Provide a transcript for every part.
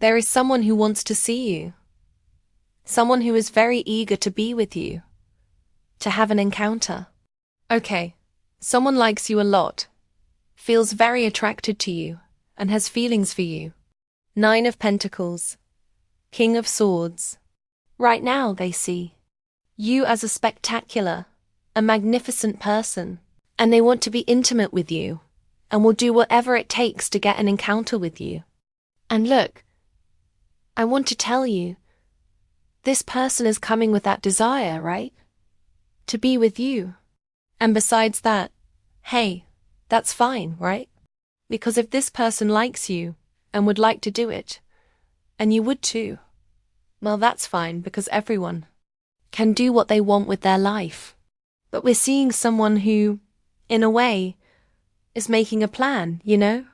There is someone who wants to see you. Someone who is very eager to be with you. To have an encounter. Okay, someone likes you a lot. Feels very attracted to you, and has feelings for you. 9 of Pentacles. King of Swords. Right now they see you as a spectacular, a magnificent person, and they want to be intimate with you, and will do whatever it takes to get an encounter with you. And look, I want to tell you, this person is coming with that desire, right? To be with you. And besides that, hey, that's fine, right? Because if this person likes you and would like to do it, and you would too, well, that's fine, because everyone can do what they want with their life. But we're seeing someone who, in a way, is making a plan, you know?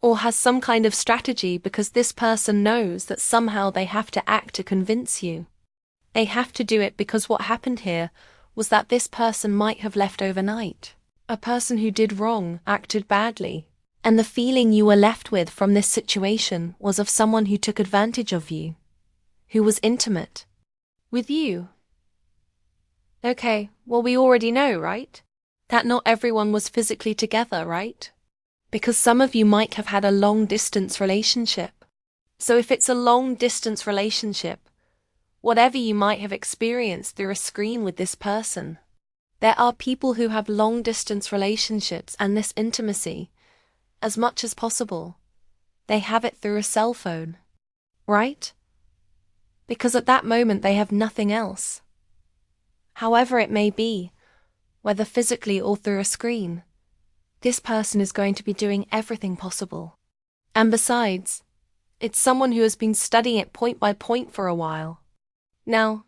Or has some kind of strategy, because this person knows that somehow they have to act to convince you. They have to do it because what happened here was that this person might have left overnight. A person who did wrong, acted badly. And the feeling you were left with from this situation was of someone who took advantage of you. Who was intimate with you. Okay, well, we already know, right? That not everyone was physically together, right? Because some of you might have had a long-distance relationship. So if it's a long-distance relationship, whatever you might have experienced through a screen with this person, there are people who have long-distance relationships and this intimacy, as much as possible, they have it through a cell phone, right? Because at that moment they have nothing else. However it may be, whether physically or through a screen, this person is going to be doing everything possible. And besides, it's someone who has been studying it point by point for a while. Now,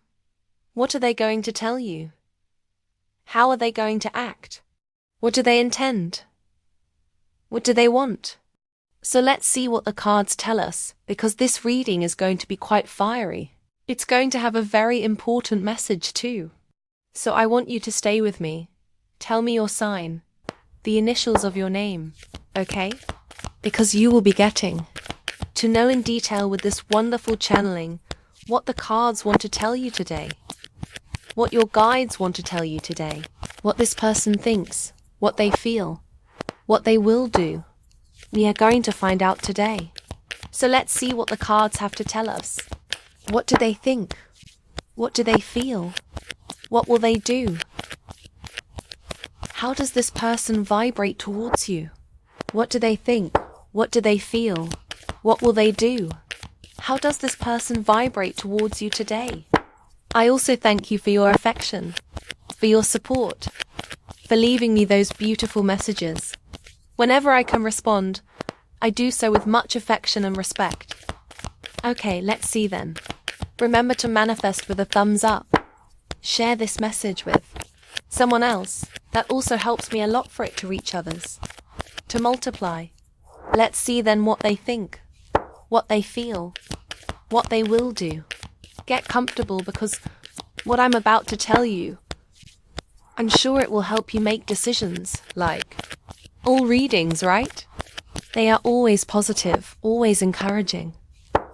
what are they going to tell you? How are they going to act? What do they intend? What do they want? So let's see what the cards tell us, because this reading is going to be quite fiery. It's going to have a very important message too. So I want you to stay with me. Tell me your sign, the initials of your name, okay? Because you will be getting to know in detail with this wonderful channeling what the cards want to tell you today, what your guides want to tell you today, what this person thinks, what they feel, what they will do. We are going to find out today. So let's see what the cards have to tell us. What do they think? What do they feel? What will they do? How does this person vibrate towards you? What do they think? What do they feel? What will they do? How does this person vibrate towards you today? I also thank you for your affection, for your support, for leaving me those beautiful messages. Whenever I can respond, I do so with much affection and respect. Okay, let's see then. Remember to manifest with a thumbs up. Share this message with someone else. That also helps me a lot for it to reach others. To multiply. Let's see then what they think, what they feel, what they will do. Get comfortable, because what I'm about to tell you, I'm sure it will help you make decisions, like all readings, right? They are always positive, always encouraging.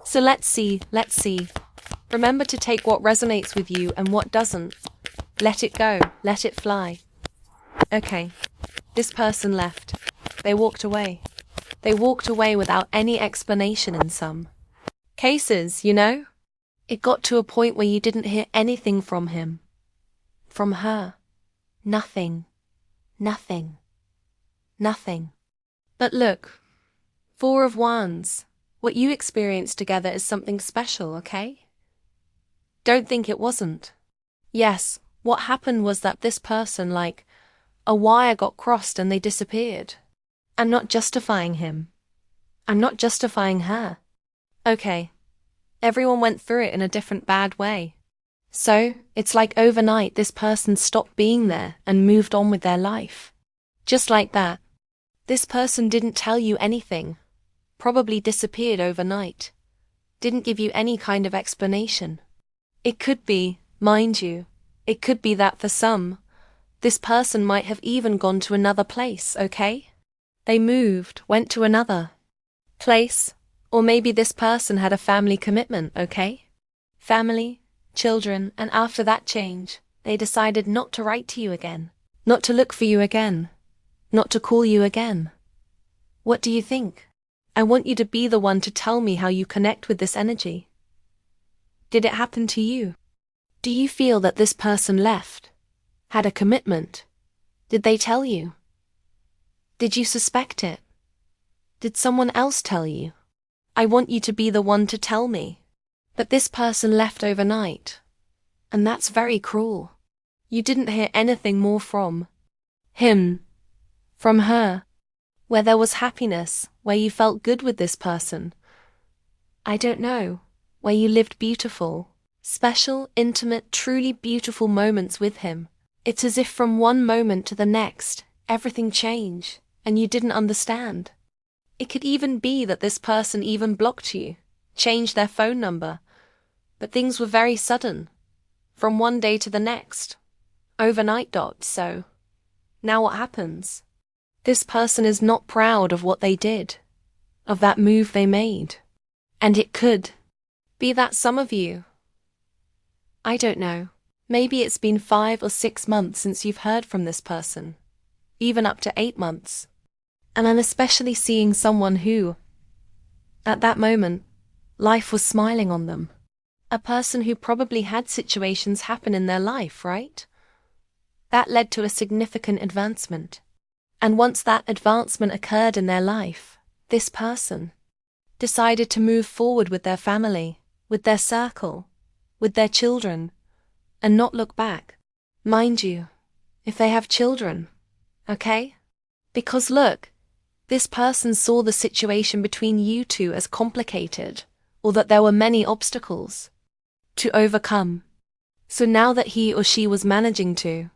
So let's see. Remember to take what resonates with you and what doesn't. Let it go, let it fly. Okay, this person left. They walked away. They walked away without any explanation in some cases, you know? It got to a point where you didn't hear anything from him. From her. Nothing. Nothing. Nothing. But look, 4 of Wands. What you experienced together is something special, okay? Don't think it wasn't. Yes, what happened was that this person, like, a wire got crossed and they disappeared. I'm not justifying him. I'm not justifying her. Okay. Everyone went through it in a different bad way. So, it's like overnight this person stopped being there and moved on with their life. Just like that. This person didn't tell you anything. Probably disappeared overnight. Didn't give you any kind of explanation. It could be, mind you, it could be that for some, this person might have even gone to another place, okay? They moved, went to another place, Or maybe this person had a family commitment, okay? Family, children, and after that change, they decided not to write to you again, not to look for you again, not to call you again. What do you think? I want you to be the one to tell me how you connect with this energy. Did it happen to you? Do you feel that this person left? Had a commitment? Did they tell you? Did you suspect it? Did someone else tell you? I want you to be the one to tell me. But this person left overnight. And that's very cruel. You didn't hear anything more from him, from her, where there was happiness, where you felt good with this person. I don't know, where you lived beautiful, special, intimate, truly beautiful moments with him. It's as if from one moment to the next, everything changed, and you didn't understand. It could even be that this person even blocked you, changed their phone number, but things were very sudden, from one day to the next, overnight. So, now what happens? This person is not proud of what they did, of that move they made, and it could be that some of you, I don't know, maybe it's been 5 or 6 months since you've heard from this person, even up to 8 months. And I'm especially seeing someone who, at that moment, life was smiling on them. A person who probably had situations happen in their life, right? That led to a significant advancement. And once that advancement occurred in their life, this person decided to move forward with their family, with their circle, with their children, and not look back. Mind you, if they have children, okay? Because look, this person saw the situation between you two as complicated, or that there were many obstacles to overcome. So now that he or she was managing to,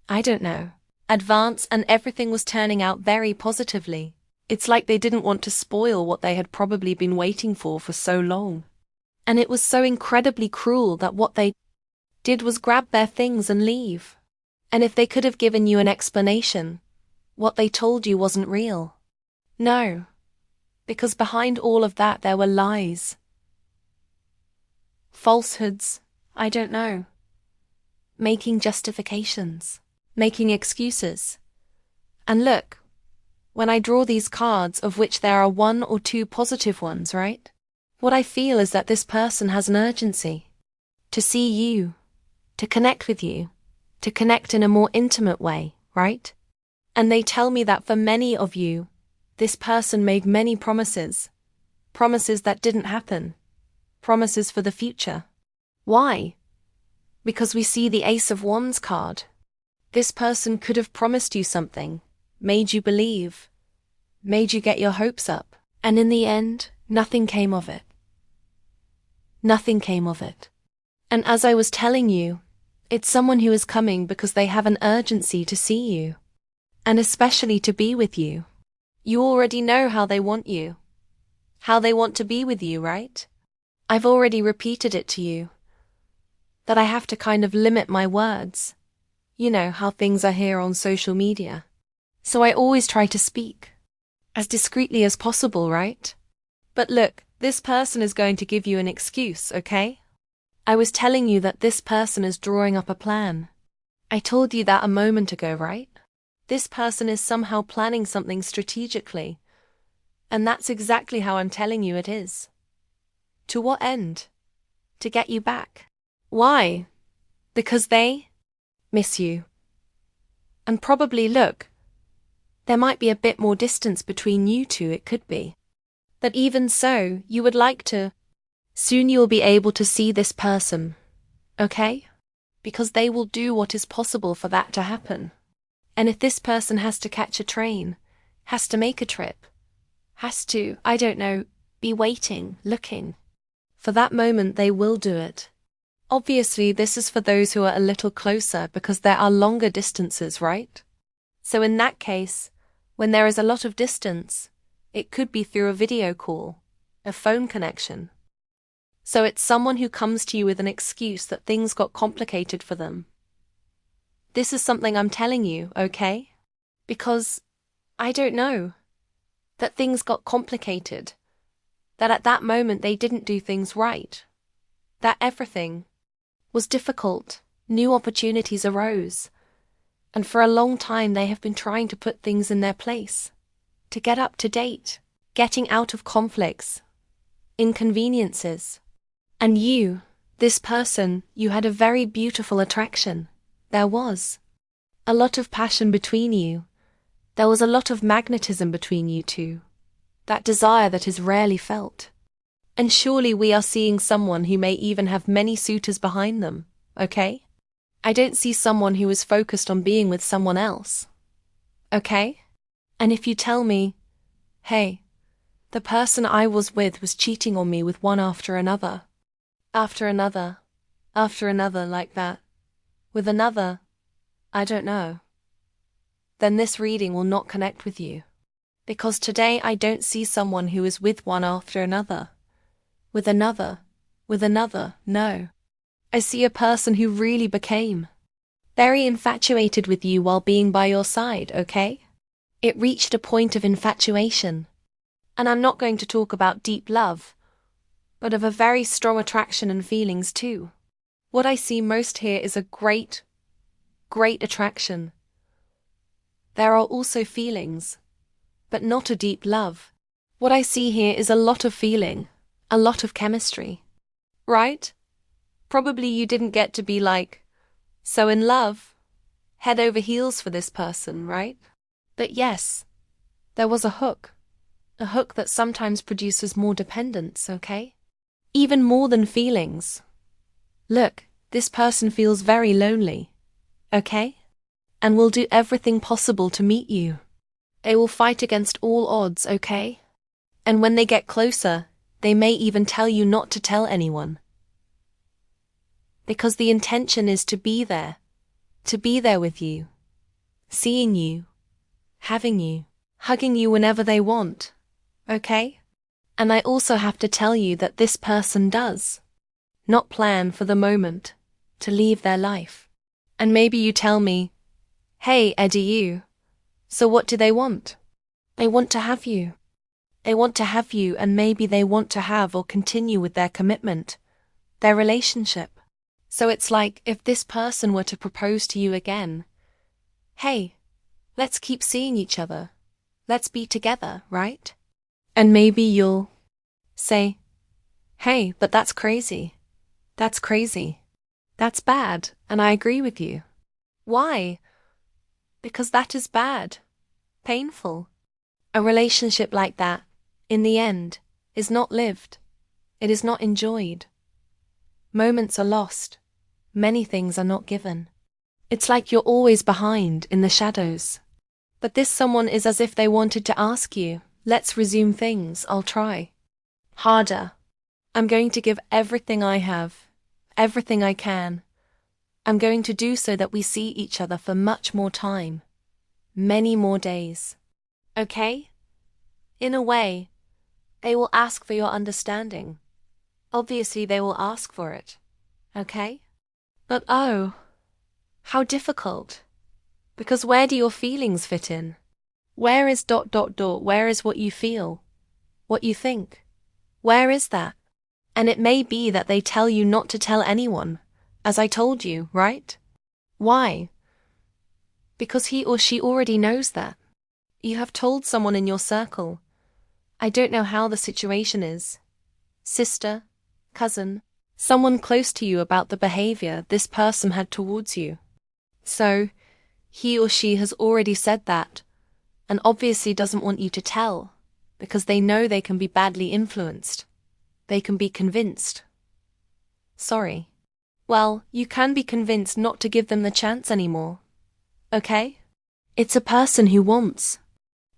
I don't know, advance, and everything was turning out very positively, it's like they didn't want to spoil what they had probably been waiting for so long. And it was so incredibly cruel that what they did was grab their things and leave. And if they could have given you an explanation, what they told you wasn't real. No, because behind all of that there were lies, falsehoods, I don't know, making justifications, making excuses. And look, when I draw these cards, of which there are 1 or 2 positive ones, right? What I feel is that this person has an urgency to see you, to connect with you, to connect in a more intimate way, right? And they tell me that for many of you, this person made many promises, promises that didn't happen, promises for the future. Why? Because we see the Ace of Wands card. This person could have promised you something, made you believe, made you get your hopes up, and in the end, nothing came of it. Nothing came of it. And as I was telling you, it's someone who is coming because they have an urgency to see you, and especially to be with you. You already know how they want you, how they want to be with you, right? I've already repeated it to you, that I have to kind of limit my words. You know how things are here on social media. So I always try to speak as discreetly as possible, right? But look, this person is going to give you an excuse, okay? I was telling you that this person is drawing up a plan. I told you that a moment ago, right? This person is somehow planning something strategically. And that's exactly how I'm telling you it is. To what end? To get you back. Why? Because they miss you. And probably, look, there might be a bit more distance between you two, it could be. That even so, you would like to. Soon you'll be able to see this person, okay? Because they will do what is possible for that to happen. And if this person has to catch a train, has to make a trip, has to, I don't know, be waiting, looking for that moment, they will do it. Obviously, this is for those who are a little closer because there are longer distances, right? So in that case, when there is a lot of distance, it could be through a video call, a phone connection. So it's someone who comes to you with an excuse that things got complicated for them. This is something I'm telling you, okay? Because, I don't know, that things got complicated. that at that moment they didn't do things right, that everything was difficult, new opportunities arose, and for a long time they have been trying to put things in their place, to get up to date, getting out of conflicts, inconveniences. And you, this person, you had a very beautiful attraction. There was a lot of passion between you. There was a lot of magnetism between you two. That desire that is rarely felt. And surely we are seeing someone who may even have many suitors behind them, okay? I don't see someone who is focused on being with someone else. Okay? And if you tell me, hey, the person I was with was cheating on me with one after another like that, with another, I don't know, then this reading will not connect with you. Because today I don't see someone who is with one after another, with another, no. I see a person who really became very infatuated with you while being by your side, okay? It reached a point of infatuation. And I'm not going to talk about deep love, but of a very strong attraction and feelings too. What I see most here is a great attraction. There are also feelings, but not a deep love. What I see here is a lot of feeling, a lot of chemistry. Right? Probably you didn't get to be like, so in love, head over heels for this person, right? But yes, there was a hook that sometimes produces more dependence, okay? Even more than feelings. Look, this person feels very lonely, okay? And will do everything possible to meet you. They will fight against all odds, okay? And when they get closer, they may even tell you not to tell anyone. Because the intention is to be there with you, seeing you, having you, hugging you whenever they want, okay? And I also have to tell you that this person does not plan for the moment to leave their life. And maybe you tell me, hey, Eddie, so what do they want? They want to have you. They want to have you, and maybe they want to have or continue with their commitment, their relationship. So it's like if this person were to propose to you again, hey, let's keep seeing each other. Let's be together, right? And maybe you'll say, hey, but that's crazy. That's crazy. That's bad, and I agree with you. Why? Because that is bad. Painful. A relationship like that, in the end, is not lived. It is not enjoyed. Moments are lost. Many things are not given. It's like you're always behind in the shadows. But this someone is as if they wanted to ask you, let's resume things, I'll try. Harder. I'm going to give everything I have, everything I can. I'm going to do so that we see each other for much more time. Many more days. Okay? In a way, they will ask for your understanding. Obviously, they will ask for it. Okay? But oh, how difficult. Because where do your feelings fit in? Where is ... Where is what you feel? What you think? Where is that? And it may be that they tell you not to tell anyone, as I told you, right? Why? Because he or she already knows that. You have told someone in your circle. I don't know how the situation is. Sister, cousin, someone close to you about the behavior this person had towards you. So, he or she has already said that, and obviously doesn't want you to tell, because they know they can be badly influenced. They can be convinced. Sorry. Well, you can be convinced not to give them the chance anymore. Okay? It's a person who wants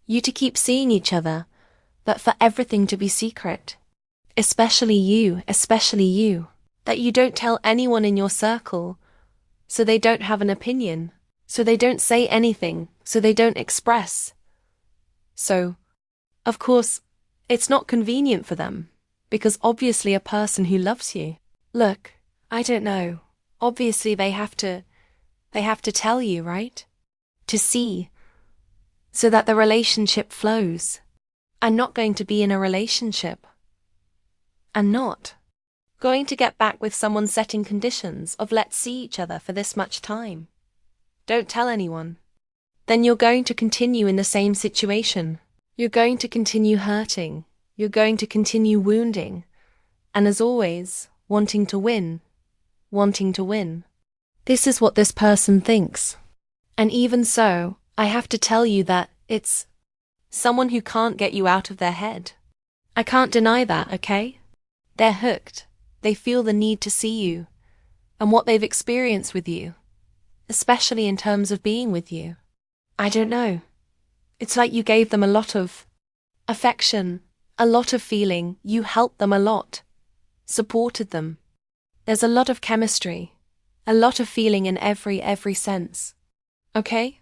you to keep seeing each other, but for everything to be secret. Especially you, that you don't tell anyone in your circle, so they don't have an opinion, so they don't say anything, so they don't express. So, of course, it's not convenient for them, because obviously a person who loves you. Look, I don't know, obviously they have to tell you, right? To see, so that the relationship flows. I'm not going to be in a relationship. and not going to get back with someone setting conditions of let's see each other for this much time. Don't tell anyone. Then you're going to continue in the same situation. You're going to continue hurting. You're going to continue wounding. And as always, wanting to win. Wanting to win. This is what this person thinks. And even so, I have to tell you that it's someone who can't get you out of their head. I can't deny that, okay? They're hooked. They feel the need to see you and what they've experienced with you, especially in terms of being with you. I don't know. It's like you gave them a lot of affection, a lot of feeling. You helped them a lot, supported them. There's a lot of chemistry, a lot of feeling in every sense. Okay?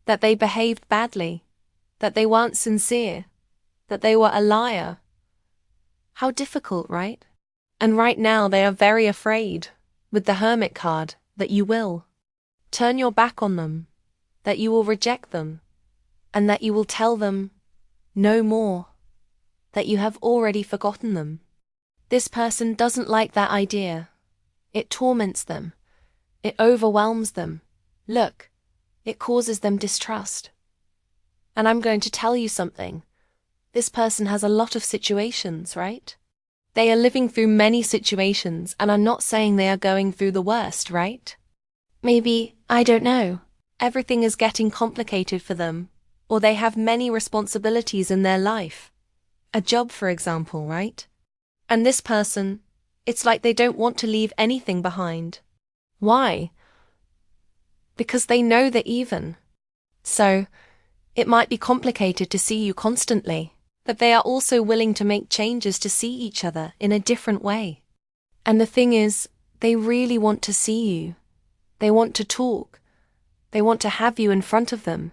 That they behaved badly, that they weren't sincere, that they were a liar. How difficult, right? And right now they are very afraid, with the Hermit card, that you will turn your back on them, that you will reject them, and that you will tell them no more, that you have already forgotten them. This person doesn't like that idea. It torments them. It overwhelms them. Look, it causes them distrust. And I'm going to tell you something. This person has a lot of situations, right? They are living through many situations, and I'm not saying they are going through the worst, right? Maybe, I don't know, everything is getting complicated for them, or they have many responsibilities in their life. A job, for example, right? And this person, it's like they don't want to leave anything behind. Why? Because they know they're even. So, it might be complicated to see you constantly. But they are also willing to make changes to see each other in a different way. And the thing is, they really want to see you. They want to talk. They want to have you in front of them.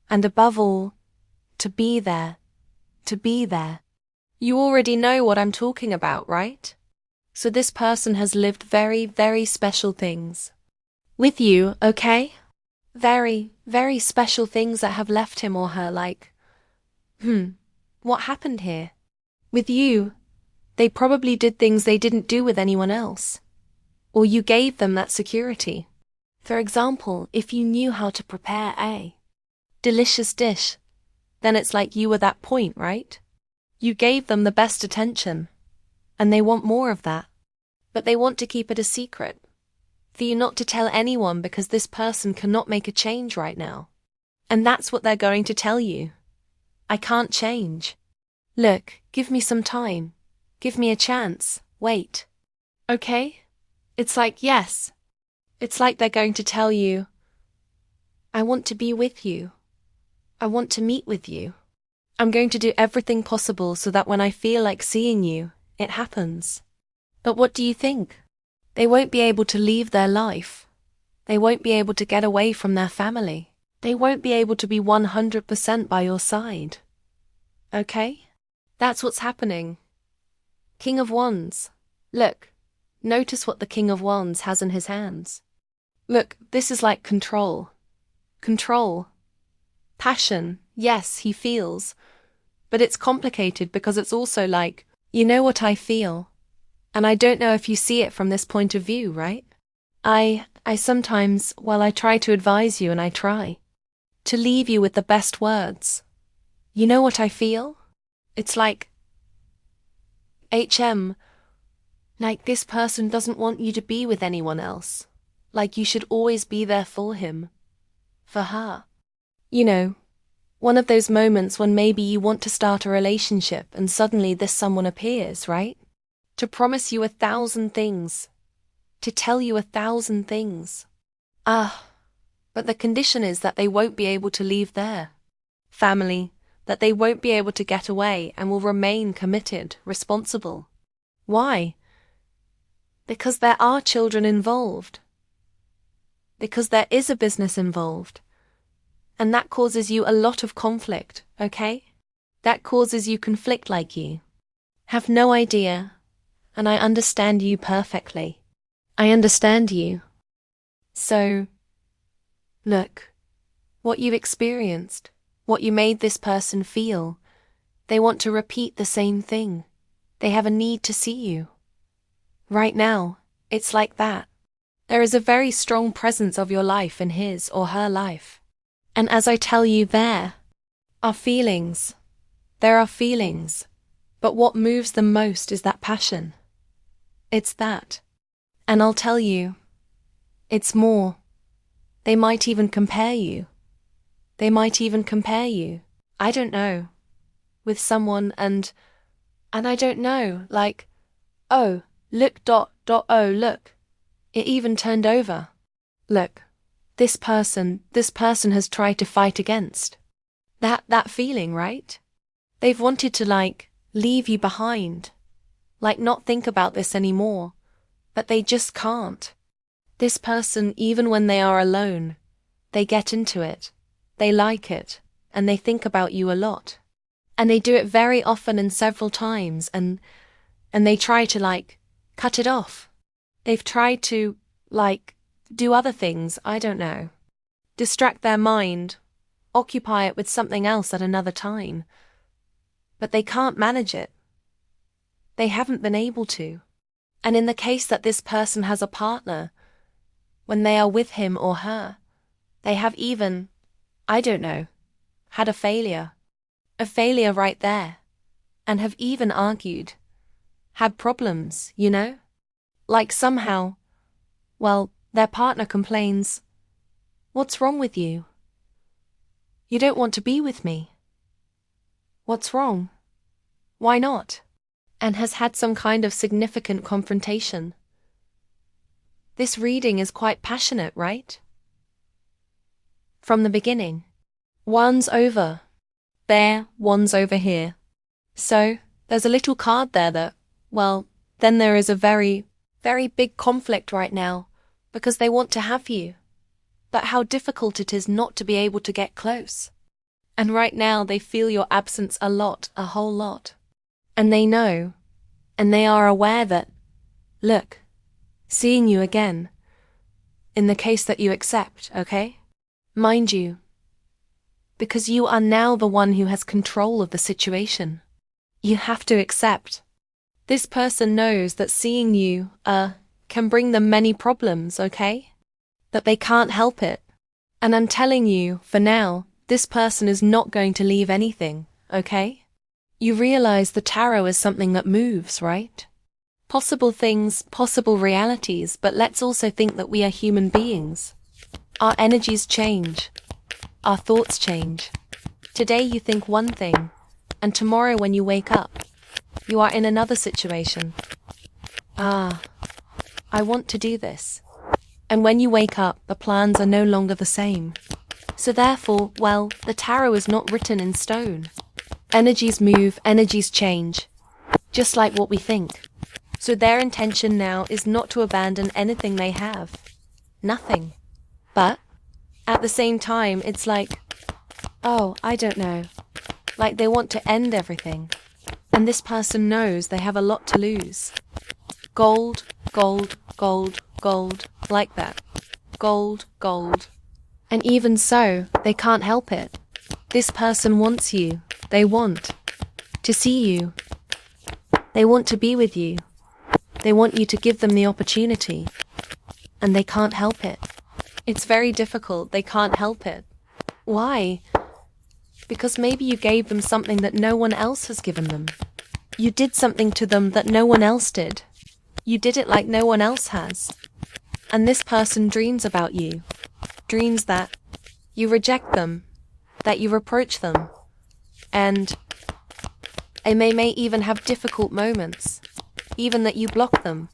And above all, to be there. To be there. You already know what I'm talking about, right? So this person has lived very special things with you, okay? Very special things that have left him or her like, what happened here? With you, they probably did things they didn't do with anyone else. Or you gave them that security. For example, if you knew how to prepare a delicious dish, then it's like you were that point, right? You gave them the best attention, and they want more of that. But they want to keep it a secret, for you not to tell anyone because this person cannot make a change right now. And that's what they're going to tell you. I can't change. Look, give me some time. Give me a chance. Wait. Okay? It's like, yes. It's like they're going to tell you, I want to be with you. I want to meet with you. I'm going to do everything possible so that when I feel like seeing you, it happens. But what do you think? They won't be able to leave their life. They won't be able to get away from their family. They won't be able to be 100% by your side. Okay? That's what's happening. King of Wands. Look, notice what the King of Wands has in his hands. Look, this is like control. Control. Passion, yes, he feels. But it's complicated because it's also like, you know what I feel. And I don't know if you see it from this point of view, right? I sometimes, while I try to advise you and I try to leave you with the best words. You know what I feel? It's like, like this person doesn't want you to be with anyone else. Like you should always be there for him. For her. You know, one of those moments when maybe you want to start a relationship and suddenly this someone appears, right? To promise you 1,000 things. To tell you 1,000 things. But the condition is that they won't be able to leave their family, that they won't be able to get away and will remain committed, responsible. Why? Because there are children involved. Because there is a business involved. And that causes you a lot of conflict, okay? That causes you conflict like you. Have no idea, and I understand you perfectly. I understand you. So, look, what you've experienced, what you made this person feel, they want to repeat the same thing. They have a need to see you. Right now, it's like that. There is a very strong presence of your life in his or her life. And as I tell you, there are feelings. There are feelings. But what moves them most is that passion. It's that. And I'll tell you, it's more. They might even compare you. They might even compare you, I don't know, with someone and I don't know, like, oh, look, oh, look. It even turned over. Look, this person has tried to fight against. That feeling, right? They've wanted to, like, leave you behind. Like, not think about this anymore. But they just can't. This person, even when they are alone, they get into it. They like it. And they think about you a lot. And they do it very often and several times. And they try to, like, cut it off. They've tried to, like, do other things, I don't know. Distract their mind. Occupy it with something else at another time. But they can't manage it. They haven't been able to. And in the case that this person has a partner, when they are with him or her, they have even, I don't know, had a failure right there, and have even argued, had problems, you know? Like somehow, well, their partner complains, "What's wrong with you? You don't want to be with me. What's wrong? Why not?" And has had some kind of significant confrontation. This reading is quite passionate, right? From the beginning. One's over there, one's over here. So, there's a little card there that, well, then there is a very, very big conflict right now, because they want to have you. But how difficult it is not to be able to get close. And right now they feel your absence a lot, a whole lot. And they know, and they are aware that, look, seeing you again, in the case that you accept, okay? Mind you, because you are now the one who has control of the situation. You have to accept. This person knows that seeing you, can bring them many problems, okay? That they can't help it. And I'm telling you, for now, this person is not going to leave anything, okay? You realize the tarot is something that moves, right? Possible things, possible realities, but let's also think that we are human beings. Our energies change. Our thoughts change. Today you think one thing, and tomorrow when you wake up, you are in another situation. I want to do this. And when you wake up, the plans are no longer the same. So therefore, well, the tarot is not written in stone. Energies move, energies change, just like what we think. So their intention now is not to abandon anything they have. Nothing. But, at the same time, it's like, oh, I don't know. Like they want to end everything. And this person knows they have a lot to lose. Gold, gold, gold, gold, like that. Gold, gold. And even so, they can't help it. This person wants you. They want to see you. They want to be with you. They want you to give them the opportunity. And they can't help it. It's very difficult. They can't help it. Why? Because maybe you gave them something that no one else has given them. You did something to them that no one else did. You did it like no one else has. And this person dreams about you. Dreams that you reject them, that you reproach them, and they may even have difficult moments, even that you block them.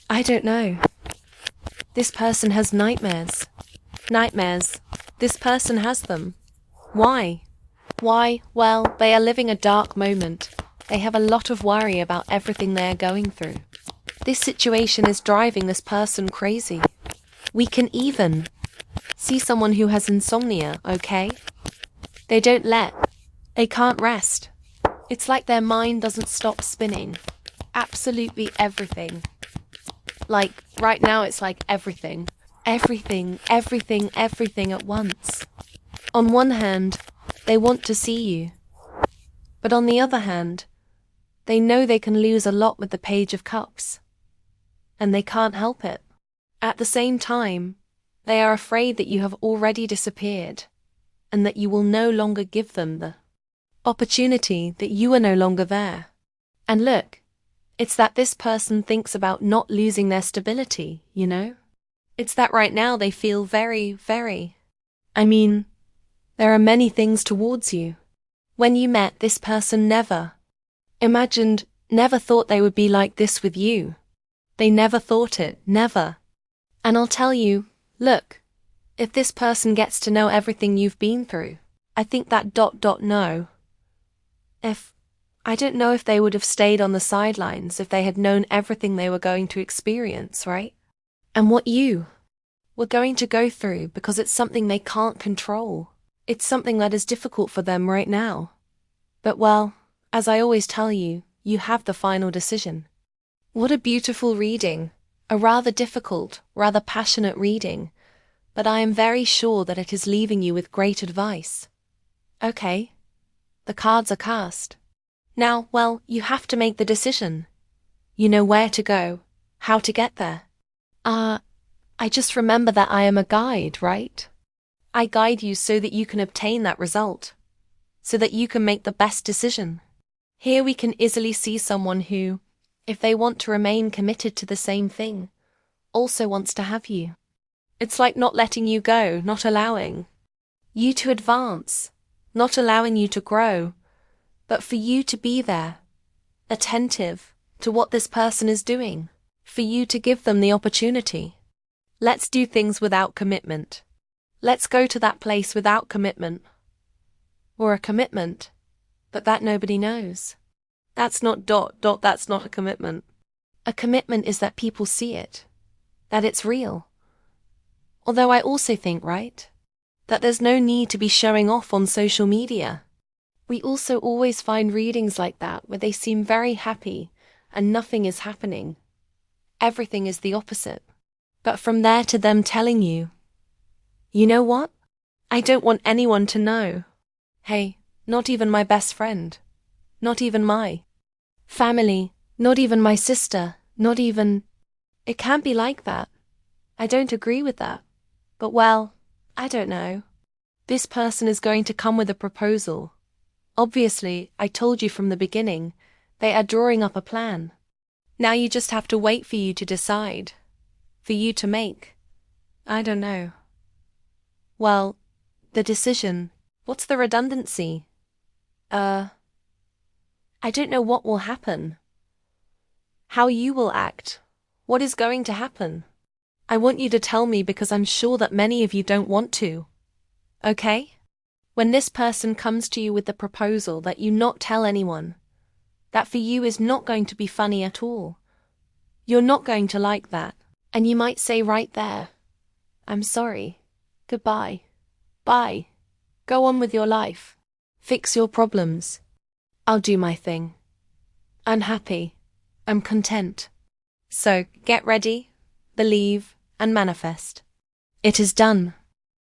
I don't know. This person has nightmares. Nightmares. This person has them. Why? Why? Well, they are living a dark moment. They have a lot of worry about everything they are going through. This situation is driving this person crazy. We can even see someone who has insomnia, okay? They can't rest. It's like their mind doesn't stop spinning. Absolutely everything. Like, right now it's like everything. Everything, everything, everything at once. On one hand, they want to see you. But on the other hand, They know they can lose a lot with the Page of Cups. And they can't help it. At the same time, they are afraid that you have already disappeared, and that you will no longer give them the opportunity, that you are no longer there. And look, it's that this person thinks about not losing their stability, you know? It's that right now they feel very, there are many things towards you. When you met, this person never imagined, never thought they would be like this with you. They never thought it, never. And I'll tell you, look, if this person gets to know everything you've been through, I think that no. I don't know if they would have stayed on the sidelines if they had known everything they were going to experience, right? And what you were going to go through, because it's something they can't control. It's something that is difficult for them right now. But well, as I always tell you, you have the final decision. What a beautiful reading. A rather difficult, rather passionate reading. But I am very sure that it is leaving you with great advice. Okay. The cards are cast. Now, well, you have to make the decision. You know where to go, how to get there. I just remember that I am a guide, right? I guide you so that you can obtain that result, so that you can make the best decision. Here we can easily see someone who, if they want to remain committed to the same thing, also wants to have you. It's like not letting you go, not allowing you to advance, not allowing you to grow, but for you to be there, attentive to what this person is doing, for you to give them the opportunity. Let's do things without commitment. Let's go to that place without commitment. Or a commitment, but that nobody knows. That's not that's not a commitment. A commitment is that people see it, that it's real. Although I also think, right, that there's no need to be showing off on social media. We also always find readings like that where they seem very happy and nothing is happening. Everything is the opposite. But from there to them telling you, you know what? I don't want anyone to know. Hey, not even my best friend. Not even my family. Not even my sister. Not even... It can't be like that. I don't agree with that. But well, I don't know. This person is going to come with a proposal. Obviously, I told you from the beginning, they are drawing up a plan. Now you just have to wait for you to decide. For you to make. I don't know. Well, the decision. What's the redundancy? I don't know what will happen. How you will act. What is going to happen? I want you to tell me because I'm sure that many of you don't want to. Okay? When this person comes to you with the proposal that you not tell anyone, that for you is not going to be funny at all. You're not going to like that. And you might say right there, I'm sorry. Goodbye. Bye. Go on with your life. Fix your problems. I'll do my thing. I'm happy. I'm content. So, get ready, believe, and manifest. It is done.